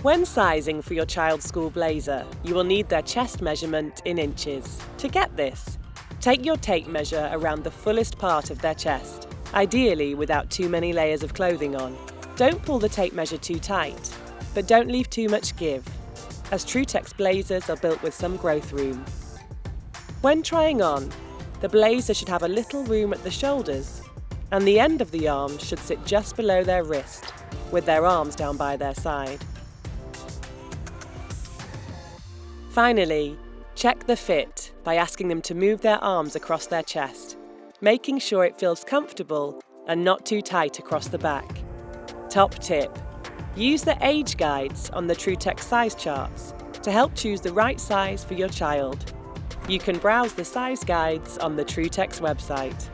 When sizing for your child's school blazer, you will need their chest measurement in inches. To get this, take your tape measure around the fullest part of their chest, ideally without too many layers of clothing on. Don't pull the tape measure too tight, but don't leave too much give, as Trutex blazers are built with some growth room. When trying on, the blazer should have a little room at the shoulders, and the end of the arm should sit just below their wrist, with their arms down by their side. Finally, check the fit by asking them to move their arms across their chest, making sure it feels comfortable and not too tight across the back. Top tip: use the age guides on the Trutex size charts to help choose the right size for your child. You can browse the size guides on the Trutex website.